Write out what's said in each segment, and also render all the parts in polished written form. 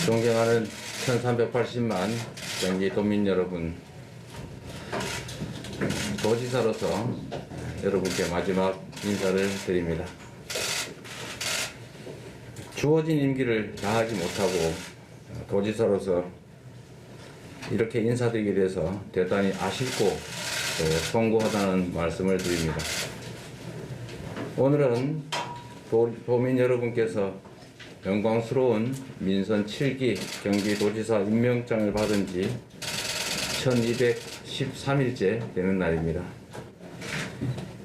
존경하는 1380만 경기도민 여러분, 도지사로서 여러분께 마지막 인사를 드립니다. 주어진 임기를 다하지 못하고 도지사로서 이렇게 인사드리게 돼서 대단히 아쉽고 또 송구하다는 말씀을 드립니다. 오늘은 도민 여러분께서 영광스러운 민선 7기 경기도지사 임명장을 받은 지 1213일째 되는 날입니다.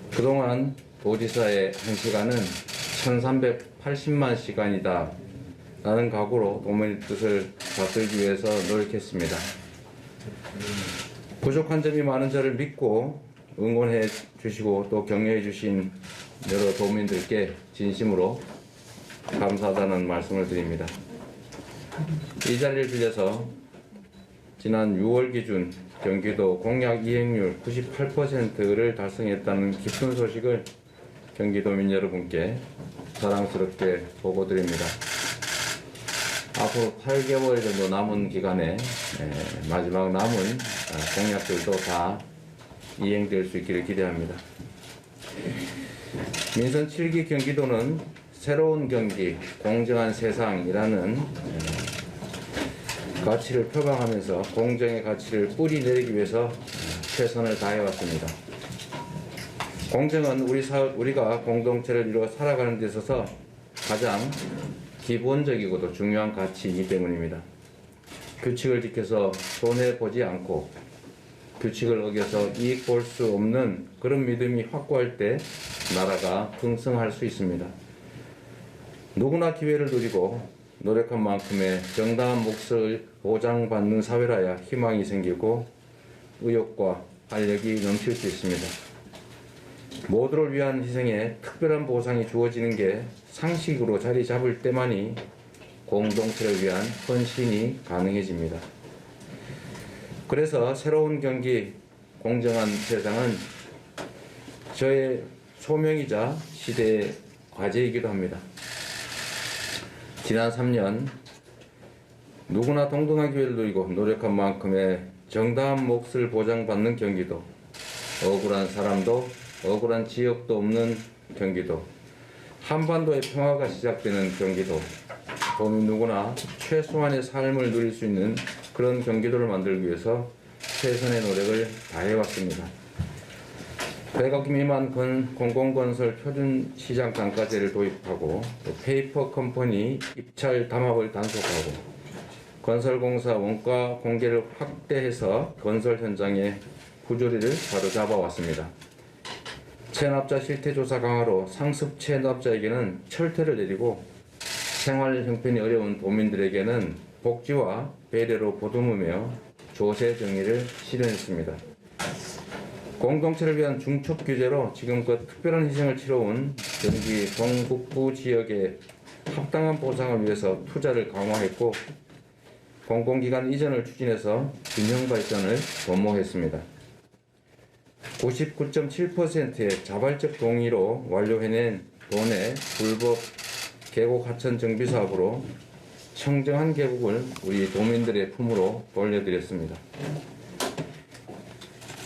그동안 도지사의 1시간은 1380만 시간이다 라는 각오로 도민의 뜻을 받들기 위해서 노력했습니다. 부족한 점이 많은 저를 믿고 응원해 주시고 또 격려해 주신 여러 도민들께 진심으로 감사하다는 말씀을 드립니다. 이 자리를 빌려서 지난 6월 기준 경기도 공약 이행률 98%를 달성했다는 기쁜 소식을 경기도민 여러분께 사랑스럽게 보고드립니다. 앞으로 8개월 정도 남은 기간에 마지막 남은 공약들도 다 이행될 수 있기를 기대합니다. 민선 7기 경기도는 새로운 경기, 공정한 세상이라는 가치를 표방하면서 공정의 가치를 뿌리 내리기 위해서 최선을 다해왔습니다. 공정은 우리가 공동체를 이루어 살아가는 데 있어서 가장 기본적이고도 중요한 가치이기 때문입니다. 규칙을 지켜서 손해보지 않고 규칙을 어겨서 이익 볼 수 없는 그런 믿음이 확고할 때 나라가 풍성할 수 있습니다. 누구나 기회를 누리고 노력한 만큼의 정당한 몫을 보장받는 사회라야 희망이 생기고 의욕과 활력이 넘칠 수 있습니다. 모두를 위한 희생에 특별한 보상이 주어지는 게 상식으로 자리 잡을 때만이 공동체를 위한 헌신이 가능해집니다. 그래서 새로운 경기, 공정한 세상은 저의 소명이자 시대의 과제이기도 합니다. 지난 3년 누구나 동등한 기회를 누리고 노력한 만큼의 정당한 몫을 보장받는 경기도, 억울한 사람도 억울한 지역도 없는 경기도, 한반도의 평화가 시작되는 경기도, 도민 누구나 최소한의 삶을 누릴 수 있는 그런 경기도를 만들기 위해서 최선의 노력을 다해왔습니다. 100억 미만 공공건설 표준 시장 단가제를 도입하고 또 페이퍼 컴퍼니 입찰 담합을 단속하고 건설공사 원가 공개를 확대해서 건설 현장의 부조리를 바로잡아왔습니다. 체납자 실태조사 강화로 상습 체납자에게는 철퇴를 내리고 생활 형편이 어려운 도민들에게는 복지와 배려로 보듬으며 조세 정의를 실현했습니다. 공동체를 위한 중첩 규제로 지금껏 특별한 희생을 치러온 경기 동북부 지역의 합당한 보상을 위해서 투자를 강화했고 공공기관 이전을 추진해서 균형 발전을 도모했습니다. 99.7%의 자발적 동의로 완료해낸 도내 불법 계곡 하천 정비 사업으로 청정한 계곡을 우리 도민들의 품으로 돌려드렸습니다.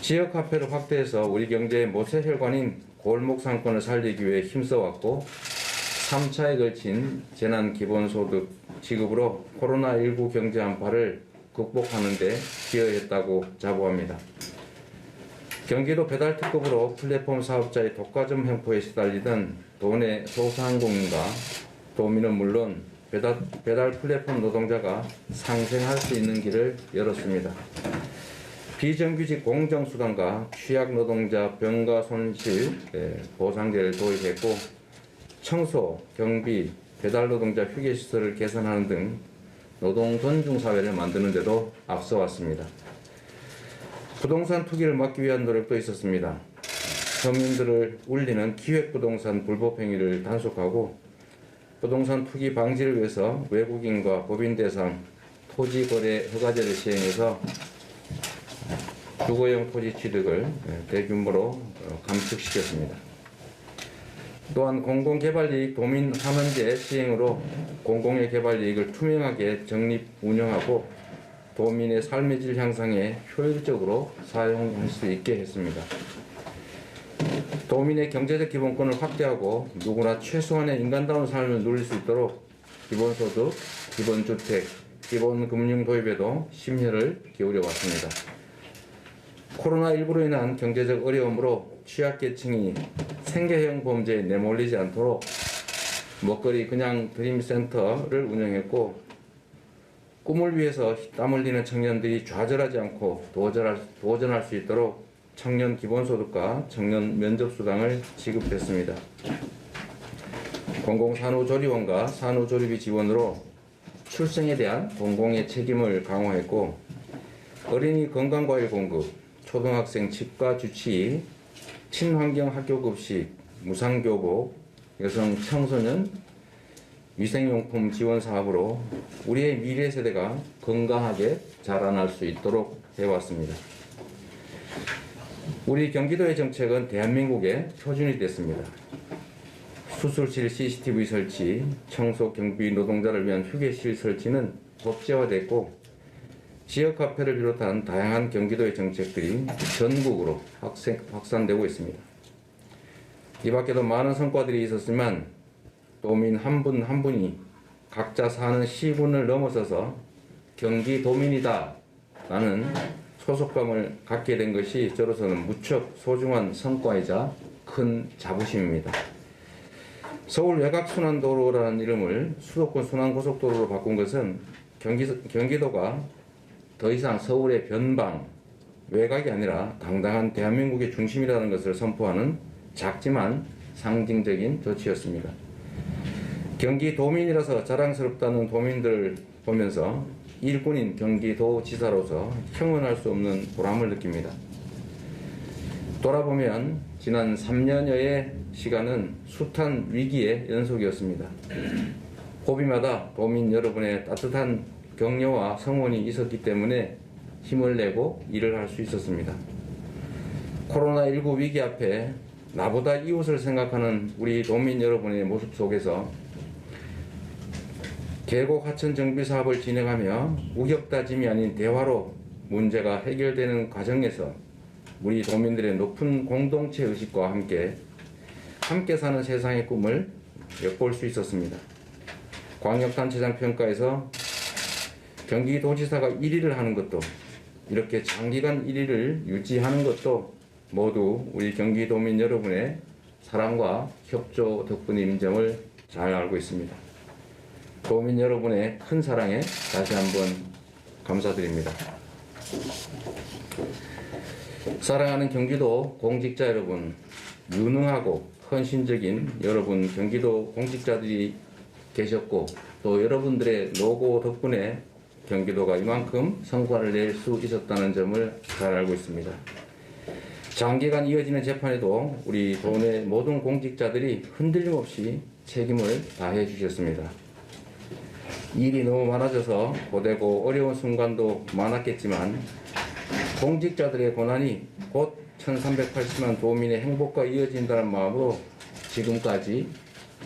지역 화폐를 확대해서 우리 경제의 모세 혈관인 골목 상권을 살리기 위해 힘써왔고 3차에 걸친 재난 기본소득 지급으로 코로나19 경제 한파를 극복하는 데 기여했다고 자부합니다. 경기도 배달특급으로 플랫폼 사업자의 독과점 횡포에 시달리던 도내 소상공인과 도민은 물론 배달 플랫폼 노동자가 상생할 수 있는 길을 열었습니다. 비정규직 공정수당과 취약노동자 병가 손실 보상제를 도입했고 청소, 경비, 배달노동자 휴게시설을 개선하는 등 노동 존중 사회를 만드는 데도 앞서왔습니다. 부동산 투기를 막기 위한 노력도 있었습니다. 서민들을 울리는 기획부동산 불법행위를 단속하고 부동산 투기 방지를 위해서 외국인과 법인 대상 토지거래 허가제를 시행해서 주거용 토지 취득을 대규모로 감축시켰습니다. 또한 공공개발이익 도민 환원제 시행으로 공공의 개발이익을 투명하게 적립 운영하고 도민의 삶의 질 향상에 효율적으로 사용할 수 있게 했습니다. 도민의 경제적 기본권을 확대하고 누구나 최소한의 인간다운 삶을 누릴 수 있도록 기본소득, 기본주택, 기본금융 도입에도 심혈을 기울여 왔습니다. 코로나19로 인한 경제적 어려움으로 취약계층이 생계형 범죄에 내몰리지 않도록 먹거리 그냥 드림센터를 운영했고, 꿈을 위해서 땀 흘리는 청년들이 좌절하지 않고 도전할 수 있도록 청년 기본소득과 청년 면접수당을 지급했습니다. 공공산후조리원과 산후조리비 지원으로 출생에 대한 공공의 책임을 강화했고, 어린이 건강과일 공급, 초등학생 치과 주치, 친환경 학교급식, 무상교복, 여성 청소년 위생용품 지원 사업으로 우리의 미래 세대가 건강하게 자라날 수 있도록 해왔습니다. 우리 경기도의 정책은 대한민국의 표준이 됐습니다. 수술실 CCTV 설치, 청소 경비 노동자를 위한 휴게실 설치는 법제화됐고, 지역 카페를 비롯한 다양한 경기도의 정책들이 전국으로 확산되고 있습니다. 이 밖에도 많은 성과들이 있었지만 도민 한 분 한 분이 각자 사는 시군을 넘어서서 경기도민이다 라는 소속감을 갖게 된 것이 저로서는 무척 소중한 성과이자 큰 자부심입니다. 서울 외곽순환도로라는 이름을 수도권 순환고속도로로 바꾼 것은 경기도가 더 이상 서울의 변방, 외곽이 아니라 당당한 대한민국의 중심이라는 것을 선포하는 작지만 상징적인 조치였습니다. 경기도민이라서 자랑스럽다는 도민들을 보면서 일꾼인 경기도지사로서 형언할 수 없는 보람을 느낍니다. 돌아보면 지난 3년여의 시간은 숱한 위기의 연속이었습니다. 고비마다 도민 여러분의 따뜻한 격려와 성원이 있었기 때문에 힘을 내고 일을 할 수 있었습니다. 코로나19 위기 앞에 나보다 이웃을 생각하는 우리 도민 여러분의 모습 속에서 계곡 하천 정비 사업을 진행하며 우격다짐이 아닌 대화로 문제가 해결되는 과정에서 우리 도민들의 높은 공동체 의식과 함께 사는 세상의 꿈을 엿볼 수 있었습니다. 광역단체장 평가에서 경기도지사가 1위를 하는 것도, 이렇게 장기간 1위를 유지하는 것도 모두 우리 경기도민 여러분의 사랑과 협조 덕분인 점을 잘 알고 있습니다. 도민 여러분의 큰 사랑에 다시 한번 감사드립니다. 사랑하는 경기도 공직자 여러분, 유능하고 헌신적인 여러분 경기도 공직자들이 계셨고, 또 여러분들의 노고 덕분에 경기도가 이만큼 성과를 낼 수 있었다는 점을 잘 알고 있습니다. 장기간 이어지는 재판에도 우리 도내 모든 공직자들이 흔들림 없이 책임을 다해 주셨습니다. 일이 너무 많아져서 고되고 어려운 순간도 많았겠지만 공직자들의 고난이 곧 1380만 도민의 행복과 이어진다는 마음으로 지금까지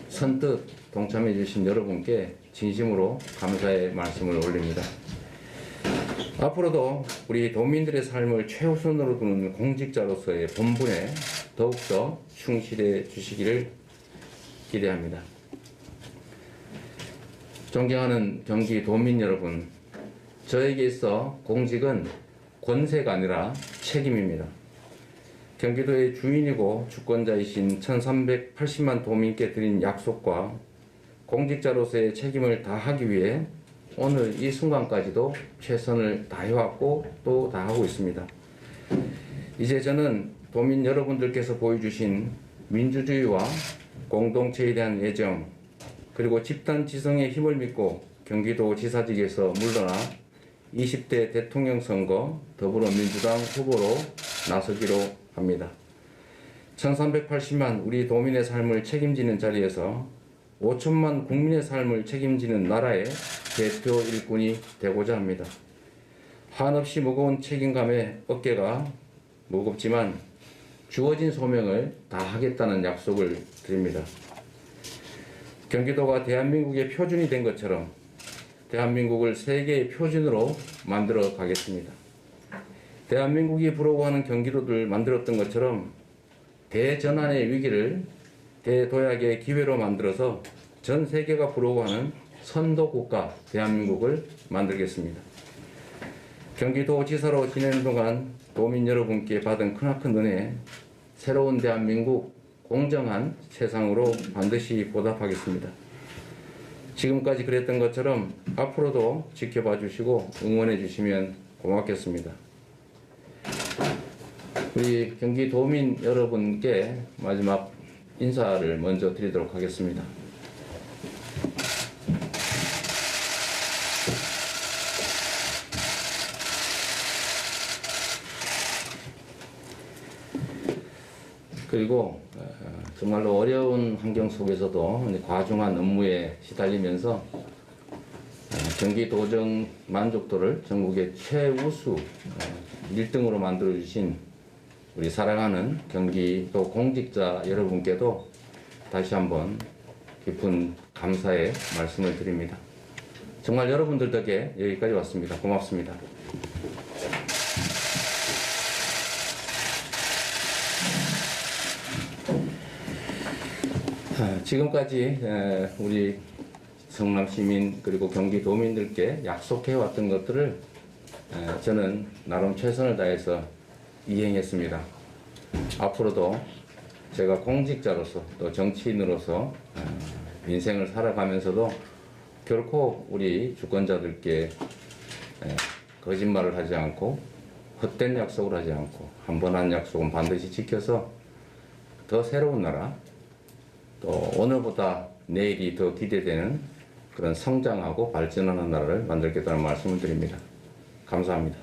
선뜻 동참해 주신 여러분께 진심으로 감사의 말씀을 올립니다. 앞으로도 우리 도민들의 삶을 최우선으로 두는 공직자로서의 본분에 더욱더 충실해 주시기를 기대합니다. 존경하는 경기도민 여러분, 저에게 있어 공직은 권세가 아니라 책임입니다. 경기도의 주인이고 주권자이신 1380만 도민께 드린 약속과 공직자로서의 책임을 다하기 위해 오늘 이 순간까지도 최선을 다해왔고 또 다하고 있습니다. 이제 저는 도민 여러분들께서 보여주신 민주주의와 공동체에 대한 애정, 그리고 집단 지성의 힘을 믿고 경기도 지사직에서 물러나 20대 대통령 선거 더불어민주당 후보로 나서기로 합니다. 1380만 우리 도민의 삶을 책임지는 자리에서 5천만 국민의 삶을 책임지는 나라의 대표 일꾼이 되고자 합니다. 한없이 무거운 책임감에 어깨가 무겁지만 주어진 소명을 다 하겠다는 약속을 드립니다. 경기도가 대한민국의 표준이 된 것처럼 대한민국을 세계의 표준으로 만들어 가겠습니다. 대한민국이 부러워하는 경기도를 만들었던 것처럼 대전환의 위기를 대도약의 기회로 만들어서 전 세계가 부러워하는 선도국가 대한민국을 만들겠습니다. 경기도지사로 지내는 동안 도민 여러분께 받은 크나큰 은혜, 새로운 대한민국 공정한 세상으로 반드시 보답하겠습니다. 지금까지 그랬던 것처럼 앞으로도 지켜봐 주시고 응원해 주시면 고맙겠습니다. 우리 경기도민 여러분께 마지막 인사를 먼저 드리도록 하겠습니다. 그리고 정말로 어려운 환경 속에서도 과중한 업무에 시달리면서 경기도정 만족도를 전국의 최우수 1등으로 만들어주신 우리 사랑하는 경기도 공직자 여러분께도 다시 한번 깊은 감사의 말씀을 드립니다. 정말 여러분들 덕에 여기까지 왔습니다. 고맙습니다. 지금까지 우리 성남시민 그리고 경기도민들께 약속해왔던 것들을 저는 나름 최선을 다해서 이행했습니다. 앞으로도 제가 공직자로서 또 정치인으로서 인생을 살아가면서도 결코 우리 주권자들께 거짓말을 하지 않고 헛된 약속을 하지 않고 한 번 한 약속은 반드시 지켜서 더 새로운 나라, 또 오늘보다 내일이 더 기대되는 그런 성장하고 발전하는 나라를 만들겠다는 말씀을 드립니다. 감사합니다.